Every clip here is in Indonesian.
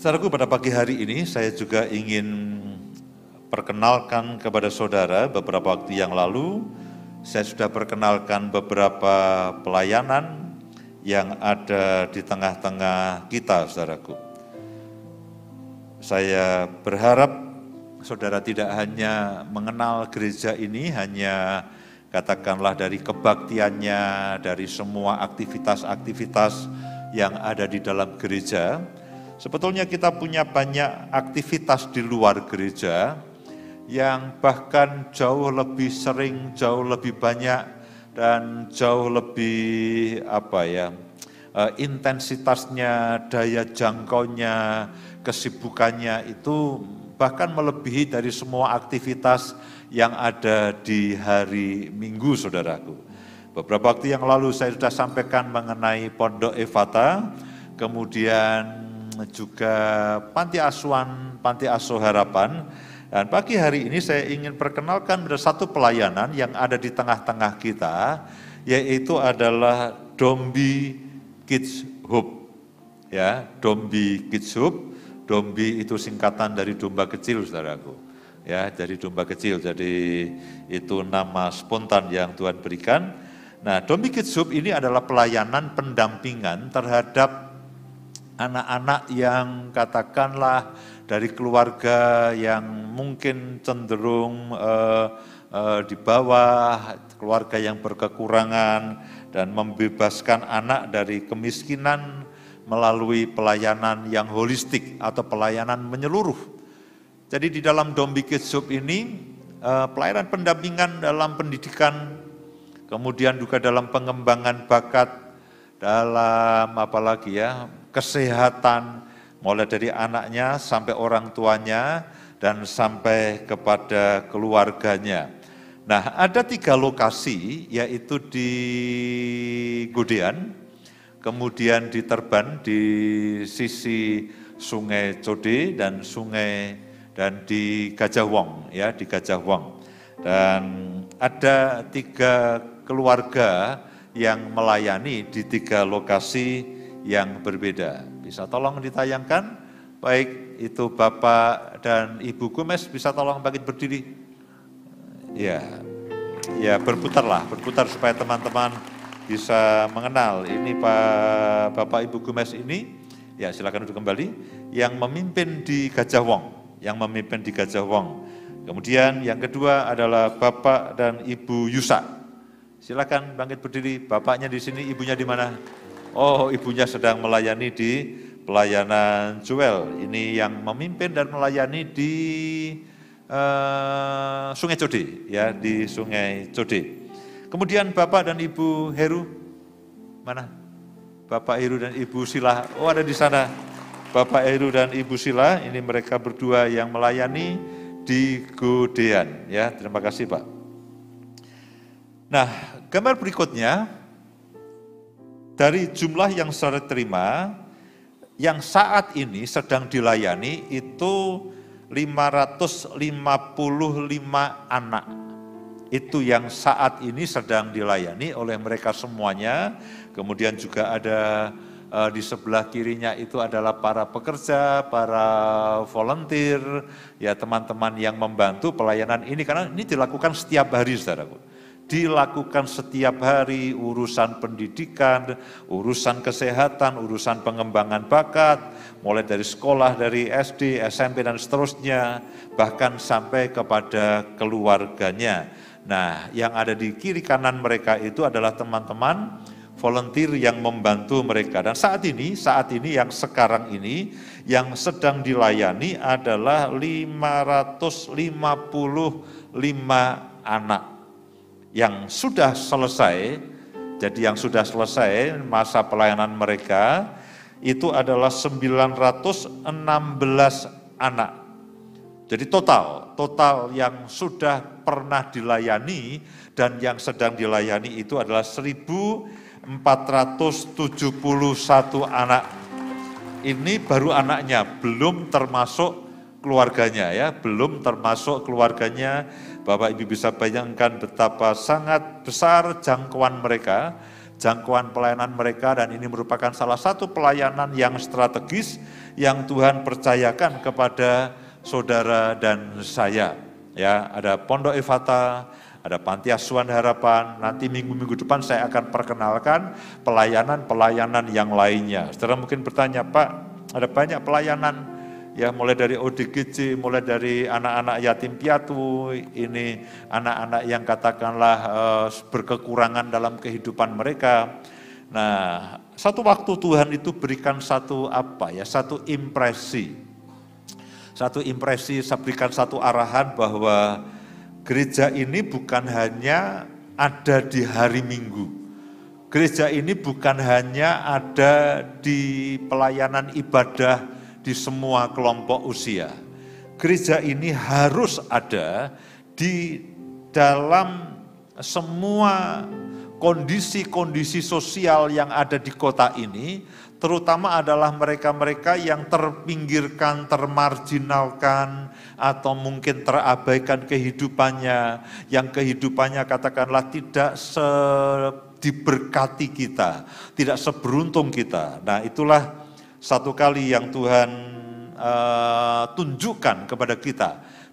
Saudaraku, pada pagi hari ini saya juga ingin perkenalkan kepada saudara beberapa waktu yang lalu. Saya sudah perkenalkan beberapa pelayanan yang ada di tengah-tengah kita, saudaraku. Saya berharap saudara tidak hanya mengenal gereja ini, hanya katakanlah dari kebaktiannya, dari semua aktivitas-aktivitas yang ada di dalam gereja. Sebetulnya kita punya banyak aktivitas di luar gereja yang bahkan jauh lebih sering, jauh lebih banyak, dan jauh lebih intensitasnya, daya jangkaunya, kesibukannya itu bahkan melebihi dari semua aktivitas yang ada di hari Minggu, saudaraku. Beberapa waktu yang lalu saya sudah sampaikan mengenai Pondok Efata, kemudian juga Panti Asuh Harapan. Dan pagi hari ini saya ingin perkenalkan ada satu pelayanan yang ada di tengah-tengah kita, yaitu adalah Dombi Kids Hub. Ya, Dombi Kids Hub. Dombi itu singkatan dari domba kecil, saudaraku. Ya, dari domba kecil. Jadi itu nama spontan yang Tuhan berikan. Nah, Dombi Kids Hub ini adalah pelayanan pendampingan terhadap anak-anak yang katakanlah dari keluarga yang mungkin cenderung di bawah, keluarga yang berkekurangan, dan membebaskan anak dari kemiskinan melalui pelayanan yang holistik atau pelayanan menyeluruh. Jadi di dalam Dombi Kids Hub ini pelayanan pendampingan dalam pendidikan, kemudian juga dalam pengembangan bakat, dalam kesehatan, mulai dari anaknya sampai orang tuanya dan sampai kepada keluarganya. Nah, ada 3 lokasi, yaitu di Godean, kemudian di Terban di sisi Sungai Code dan di Gajah Wong, ya, di Gajah Wong. Dan ada 3 keluarga yang melayani di 3 lokasi yang berbeda. Bisa tolong ditayangkan, baik itu Bapak dan Ibu Gumes, bisa tolong bangkit berdiri. Ya, berputar supaya teman-teman bisa mengenal. Ini Bapak Ibu Gumes ini, ya silakan duduk kembali, yang memimpin di Gajah Wong. Kemudian yang kedua adalah Bapak dan Ibu Yusa. Silakan bangkit berdiri, bapaknya di sini, ibunya di mana? Oh, ibunya sedang melayani di pelayanan Joel. Ini yang memimpin dan melayani di Sungai Code, ya, di Sungai Code. Kemudian Bapak dan Ibu Heru, mana? Bapak Heru dan Ibu Sila, oh ada di sana. Bapak Heru dan Ibu Sila, ini mereka berdua yang melayani di Godean, ya. Terima kasih, Pak. Nah, gambar berikutnya, dari jumlah yang saya terima, yang saat ini sedang dilayani itu 555 anak. Itu yang saat ini sedang dilayani oleh mereka semuanya. Kemudian juga ada di sebelah kirinya itu adalah para pekerja, para volunteer, ya teman-teman yang membantu pelayanan ini, karena ini dilakukan setiap hari, saudaraku. Dilakukan setiap hari, urusan pendidikan, urusan kesehatan, urusan pengembangan bakat, mulai dari sekolah, dari SD, SMP, dan seterusnya, bahkan sampai kepada keluarganya. Nah, yang ada di kiri kanan mereka itu adalah teman-teman volunteer yang membantu mereka. Dan saat ini yang sekarang ini, yang sedang dilayani adalah 555 anak. Yang sudah selesai, jadi yang sudah selesai masa pelayanan mereka, itu adalah 916 anak. Jadi total yang sudah pernah dilayani dan yang sedang dilayani itu adalah 1.471 anak. Ini baru anaknya, belum termasuk keluarganya, ya, belum termasuk keluarganya. Bapak Ibu bisa bayangkan betapa sangat besar jangkauan mereka, jangkauan pelayanan mereka, dan ini merupakan salah satu pelayanan yang strategis yang Tuhan percayakan kepada saudara dan saya. Ya, ada Pondok Efata, ada Panti Asuhan Harapan. Nanti minggu-minggu depan saya akan perkenalkan pelayanan-pelayanan yang lainnya. Saudara mungkin bertanya, Pak, ada banyak pelayanan, ya mulai dari ODGJ, mulai dari anak-anak yatim piatu, ini anak-anak yang katakanlah berkekurangan dalam kehidupan mereka. Nah, satu waktu Tuhan itu berikan satu impresi. Satu impresi, saya berikan satu arahan bahwa gereja ini bukan hanya ada di hari Minggu. Gereja ini bukan hanya ada di pelayanan ibadah di semua kelompok usia. Gereja ini harus ada di dalam semua kondisi-kondisi sosial yang ada di kota ini, terutama adalah mereka-mereka yang terpinggirkan, termarginalkan, atau mungkin terabaikan kehidupannya, yang kehidupannya katakanlah tidak diberkati kita, tidak seberuntung kita. Nah, itulah satu kali yang Tuhan tunjukkan kepada kita,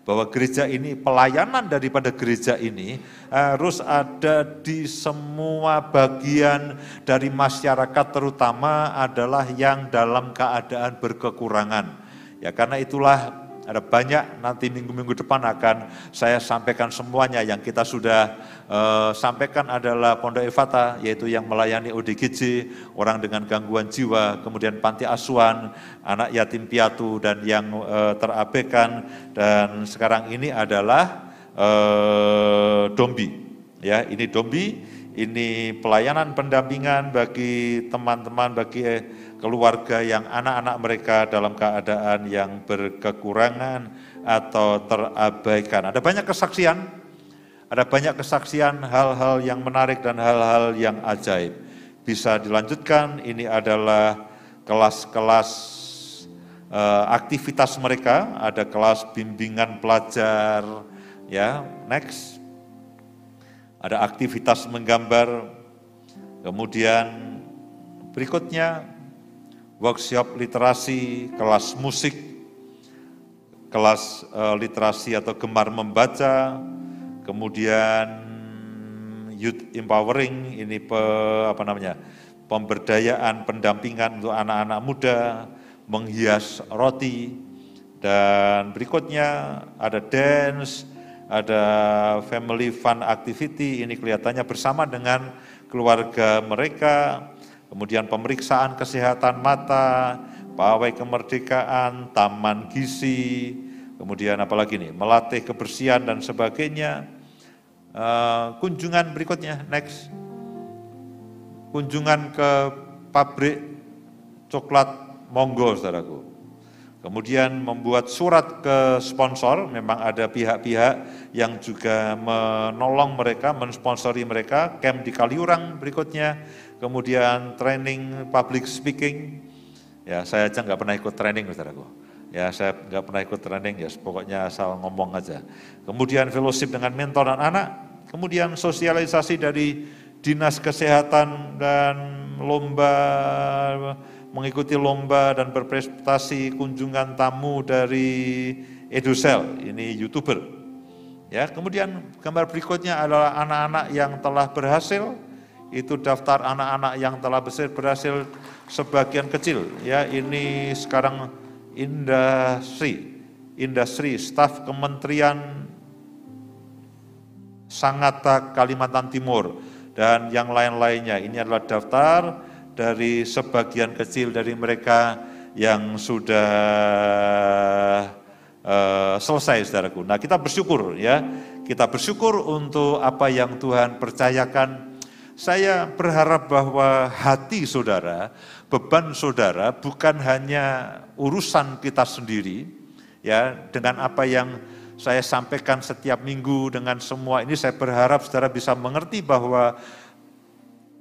bahwa gereja ini, pelayanan daripada gereja ini harus ada di semua bagian dari masyarakat, terutama adalah yang dalam keadaan berkekurangan. Ya, karena itulah ada banyak, nanti minggu-minggu depan akan saya sampaikan semuanya. Yang kita sudah sampaikan adalah Pondok Efata, yaitu yang melayani ODGJ, orang dengan gangguan jiwa, kemudian Panti Asuhan, anak yatim piatu, dan yang terabaikan, dan sekarang ini adalah Dombi. Ya, ini Dombi, ini pelayanan pendampingan bagi teman-teman, bagi keluarga yang anak-anak mereka dalam keadaan yang berkekurangan atau terabaikan. Ada banyak kesaksian, hal-hal yang menarik dan hal-hal yang ajaib. Bisa dilanjutkan, ini adalah kelas-kelas aktivitas mereka, ada kelas bimbingan pelajar, ya, next. Ada aktivitas menggambar, kemudian berikutnya workshop literasi, kelas musik, kelas literasi atau gemar membaca, kemudian youth empowering, ini pemberdayaan, pendampingan untuk anak-anak muda, menghias roti, dan berikutnya ada dance, ada family fun activity, ini kelihatannya bersama dengan keluarga mereka. Kemudian pemeriksaan kesehatan mata, pawai kemerdekaan, taman gizi, kemudian apalagi nih, melatih kebersihan dan sebagainya. Kunjungan berikutnya, next. Kunjungan ke pabrik coklat Monggo, saudaraku. Kemudian membuat surat ke sponsor, memang ada pihak-pihak yang juga menolong mereka, mensponsori mereka, camp di Kaliurang berikutnya. Kemudian training public speaking, ya saya aja nggak pernah ikut training, saudaraku. Ya saya nggak pernah ikut training, ya pokoknya asal ngomong aja. Kemudian fellowship dengan mentor dan anak, kemudian sosialisasi dari dinas kesehatan dan lomba, mengikuti lomba dan berprestasi, kunjungan tamu dari Edusel, ini YouTuber. Ya, kemudian gambar berikutnya adalah anak-anak yang telah berhasil. Itu daftar anak-anak yang telah berhasil sebagian kecil, ya ini sekarang industri staf Kementerian Sangatta Kalimantan Timur dan yang lain-lainnya. Ini adalah daftar dari sebagian kecil dari mereka yang sudah selesai, saudaraku. Nah, kita bersyukur, ya, kita bersyukur untuk apa yang Tuhan percayakan. Saya berharap bahwa hati saudara, beban saudara bukan hanya urusan kita sendiri, ya, dengan apa yang saya sampaikan setiap minggu, dengan semua ini saya berharap saudara bisa mengerti bahwa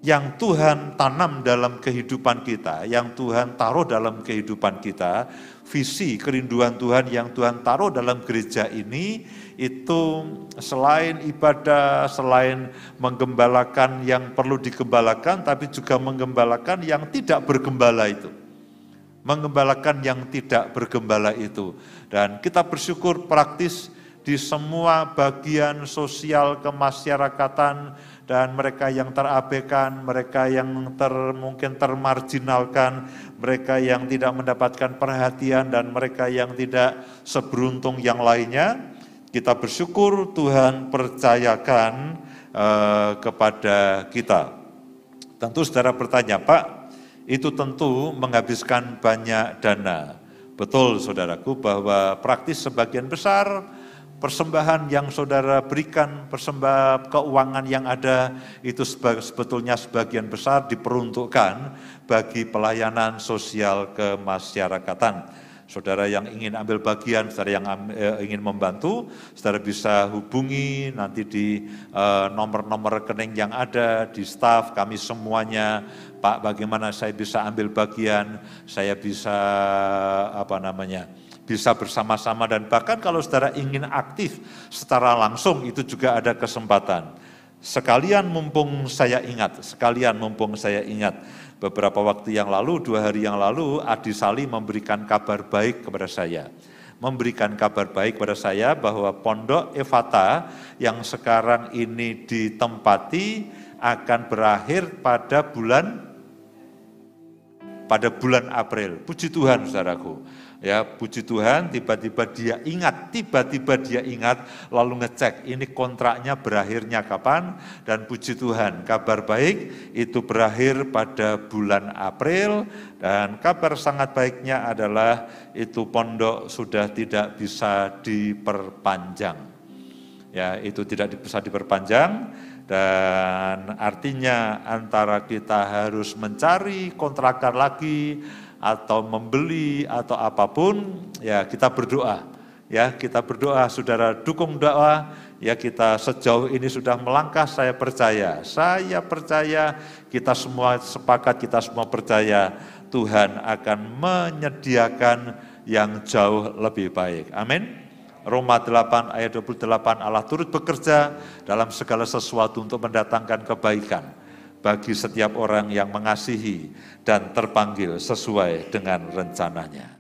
yang Tuhan tanam dalam kehidupan kita, yang Tuhan taruh dalam kehidupan kita, visi kerinduan Tuhan yang Tuhan taruh dalam gereja ini, itu selain ibadah, selain menggembalakan yang perlu digembalakan, tapi juga menggembalakan yang tidak bergembala itu. mengembalakan yang tidak bergembala itu. Dan kita bersyukur praktis di semua bagian sosial kemasyarakatan, dan mereka yang terabaikan, mereka yang mungkin termarginalkan, mereka yang tidak mendapatkan perhatian, dan mereka yang tidak seberuntung yang lainnya. Kita bersyukur Tuhan percayakan kepada kita. Tentu saudara bertanya, Pak, itu tentu menghabiskan banyak dana. Betul saudaraku, bahwa praktis sebagian besar persembahan yang saudara berikan, persembahan keuangan yang ada, itu sebetulnya sebagian besar diperuntukkan bagi pelayanan sosial kemasyarakatan. Saudara yang ingin ambil bagian, saudara yang ingin membantu, saudara bisa hubungi nanti di nomor-nomor rekening yang ada di staf kami semuanya. Pak, bagaimana saya bisa ambil bagian, saya bisa bisa bersama-sama, dan bahkan kalau saudara ingin aktif secara langsung itu juga ada kesempatan. Sekalian mumpung saya ingat, beberapa waktu yang lalu, 2 hari yang lalu, Adi Sali memberikan kabar baik kepada saya. Bahwa Pondok Efata yang sekarang ini ditempati akan berakhir pada bulan April. Puji Tuhan saudaraku. Ya, puji Tuhan, tiba-tiba dia ingat lalu ngecek ini kontraknya berakhirnya kapan, dan puji Tuhan kabar baik itu berakhir pada bulan April, dan kabar sangat baiknya adalah itu pondok sudah tidak bisa diperpanjang. Ya, itu tidak bisa diperpanjang, dan artinya antara kita harus mencari kontrakan lagi atau membeli atau apapun, ya kita berdoa. Ya, kita berdoa, saudara dukung doa. Ya, kita sejauh ini sudah melangkah, saya percaya kita semua sepakat, kita semua percaya Tuhan akan menyediakan yang jauh lebih baik. Amin. Roma 8 ayat 28, Allah turut bekerja dalam segala sesuatu untuk mendatangkan kebaikan bagi setiap orang yang mengasihi dan terpanggil sesuai dengan rencananya.